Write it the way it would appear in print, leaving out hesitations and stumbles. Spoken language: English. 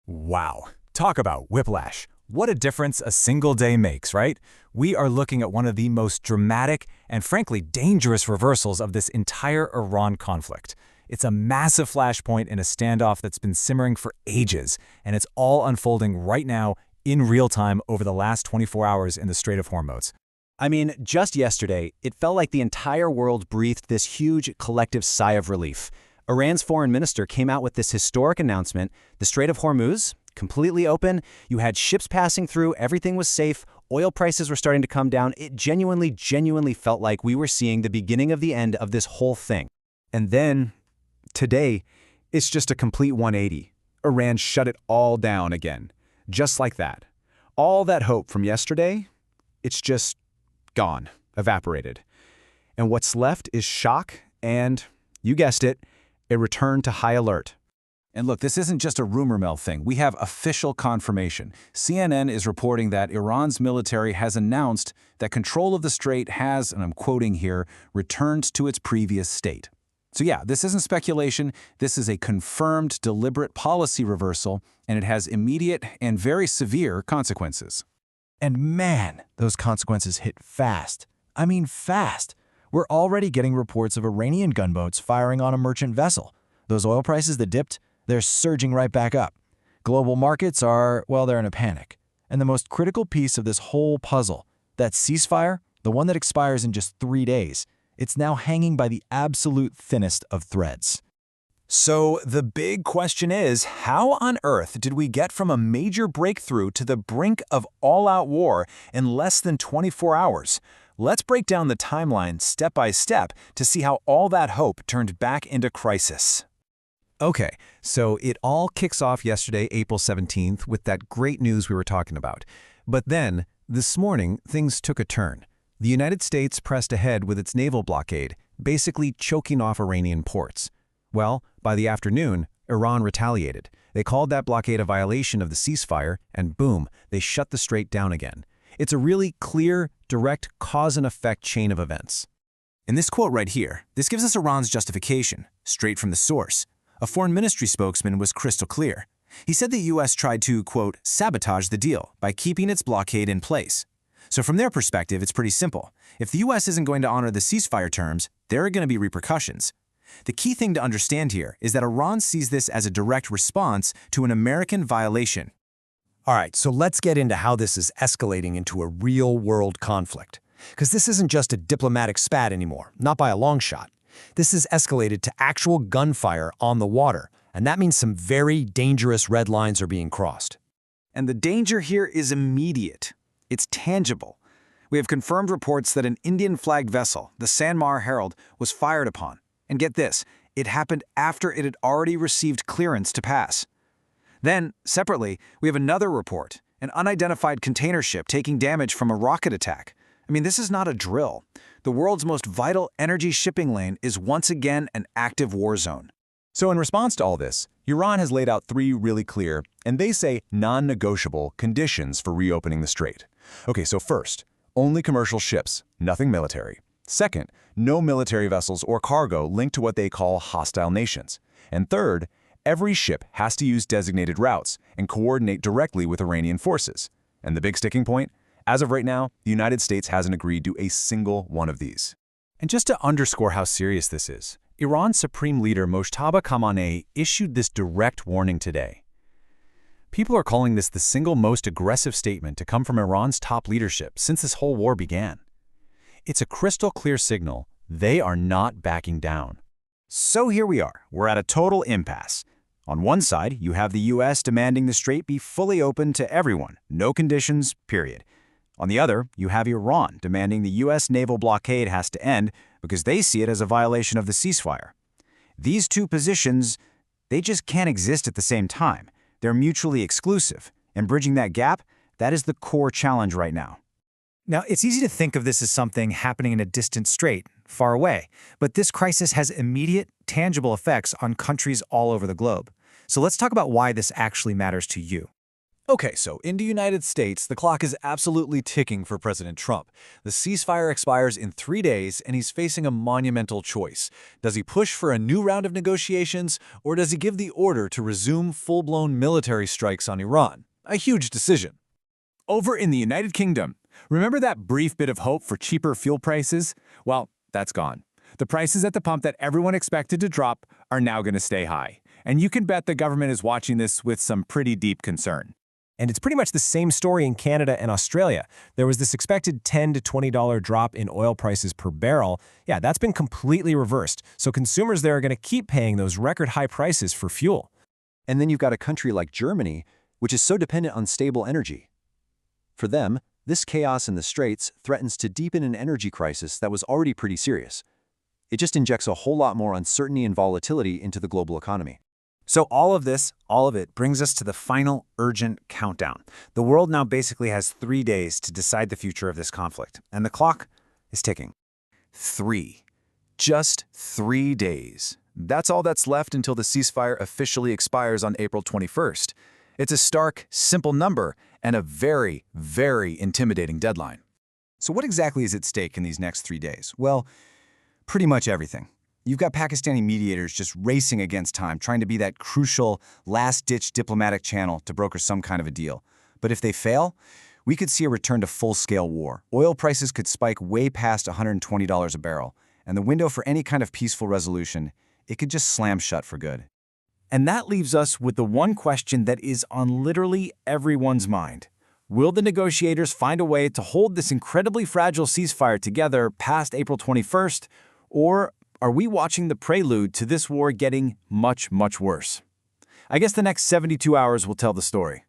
Wow. Talk about whiplash. What a difference a single day makes, right? We are looking at one of the most dramatic and frankly dangerous reversals of this entire Iran conflict. It's a massive flashpoint in a standoff that's been simmering for ages, and it's all unfolding right now in real time over the last 24 hours in the Strait of Hormuz. I mean, just yesterday, it felt like the entire world breathed this huge collective sigh of relief. Iran's foreign minister came out with this historic announcement: the Strait of Hormuz, completely open, you had ships passing through, everything was safe, oil prices were starting to come down. It genuinely felt like we were seeing the beginning of the end of this whole thing. And then, today, it's just a complete 180. Iran shut it all down again. Just like that. All that hope from yesterday, it's just gone, evaporated. And what's left is shock and, you guessed it, a return to high alert. And look, this isn't just a rumor mill thing. We have official confirmation. CNN is reporting that Iran's military has announced that control of the strait has, and I'm quoting here, returned to its previous state. So yeah, this isn't speculation. This is a confirmed, deliberate policy reversal, and it has immediate and very severe consequences. And man, those consequences hit fast. I mean fast. We're already getting reports of Iranian gunboats firing on a merchant vessel. Those oil prices that dipped, they're surging right back up. Global markets are, well, they're in a panic. And the most critical piece of this whole puzzle, that ceasefire, the one that expires in just 3 days, it's now hanging by the absolute thinnest of threads. So the big question is, how on earth did we get from a major breakthrough to the brink of all-out war in less than 24 hours? Let's break down the timeline step by step to see how all that hope turned back into crisis. Okay, so it all kicks off yesterday, April 17th, with that great news we were talking about. But then, this morning, things took a turn. The United States pressed ahead with its naval blockade, basically choking off Iranian ports. Well, by the afternoon, Iran retaliated. They called that blockade a violation of the ceasefire, and boom, they shut the strait down again. It's a really clear, direct cause and effect chain of events. In this quote right here, this gives us Iran's justification, straight from the source. A foreign ministry spokesman was crystal clear. He said the U.S. tried to, quote, sabotage the deal by keeping its blockade in place. So from their perspective, it's pretty simple. If the U.S. isn't going to honor the ceasefire terms, there are going to be repercussions. The key thing to understand here is that Iran sees this as a direct response to an American violation. All right, so let's get into how this is escalating into a real-world conflict. Because this isn't just a diplomatic spat anymore, not by a long shot. This has escalated to actual gunfire on the water, and that means some very dangerous red lines are being crossed. And the danger here is immediate. It's tangible. We have confirmed reports that an Indian-flagged vessel, the Sanmar Herald, was fired upon. And get this, it happened after it had already received clearance to pass. Then, separately, we have another report, an unidentified container ship taking damage from a rocket attack. I mean, this is not a drill. The world's most vital energy shipping lane is once again an active war zone. So in response to all this, Iran has laid out 3 really clear, and they say non-negotiable, conditions for reopening the strait. Okay, so first, only commercial ships, nothing military. Second, no military vessels or cargo linked to what they call hostile nations. And third, every ship has to use designated routes and coordinate directly with Iranian forces. And the big sticking point? As of right now, the United States hasn't agreed to a single one of these. And just to underscore how serious this is, Iran's Supreme Leader Mojtaba Khamenei issued this direct warning today. People are calling this the single most aggressive statement to come from Iran's top leadership since this whole war began. It's a crystal clear signal they are not backing down. So here we are. We're at a total impasse. On one side, you have the U.S. demanding the strait be fully open to everyone, no conditions, period. On the other, you have Iran demanding the U.S. naval blockade has to end because they see it as a violation of the ceasefire. These two positions, they just can't exist at the same time. They're mutually exclusive, and bridging that gap, that is the core challenge right now. Now, it's easy to think of this as something happening in a distant strait, far away, but this crisis has immediate, tangible effects on countries all over the globe. So let's talk about why this actually matters to you. Okay, so in the United States, the clock is absolutely ticking for President Trump. The ceasefire expires in 3 days, and he's facing a monumental choice. Does he push for a new round of negotiations, or does he give the order to resume full-blown military strikes on Iran? A huge decision. Over in the United Kingdom, remember that brief bit of hope for cheaper fuel prices? Well, that's gone. The prices at the pump that everyone expected to drop are now going to stay high. And you can bet the government is watching this with some pretty deep concern. And it's pretty much the same story in Canada and Australia. There was this expected $10 to $20 drop in oil prices per barrel. Yeah, that's been completely reversed. So consumers there are going to keep paying those record high prices for fuel. And then you've got a country like Germany, which is so dependent on stable energy. For them, this chaos in the Straits threatens to deepen an energy crisis that was already pretty serious. It just injects a whole lot more uncertainty and volatility into the global economy. So all of it brings us to the final urgent countdown. The world now basically has 3 days to decide the future of this conflict, and the clock is ticking. 3. Just 3 days. That's all that's left until the ceasefire officially expires on April 21st. It's a stark, simple number and a very, very intimidating deadline. So what exactly is at stake in these next 3 days? Well, pretty much everything. You've got Pakistani mediators just racing against time, trying to be that crucial, last-ditch diplomatic channel to broker some kind of a deal. But if they fail, we could see a return to full-scale war. Oil prices could spike way past $120 a barrel, and the window for any kind of peaceful resolution, it could just slam shut for good. And that leaves us with the one question that is on literally everyone's mind. Will the negotiators find a way to hold this incredibly fragile ceasefire together past April 21st, or are we watching the prelude to this war getting much, much worse? I guess the next 72 hours will tell the story.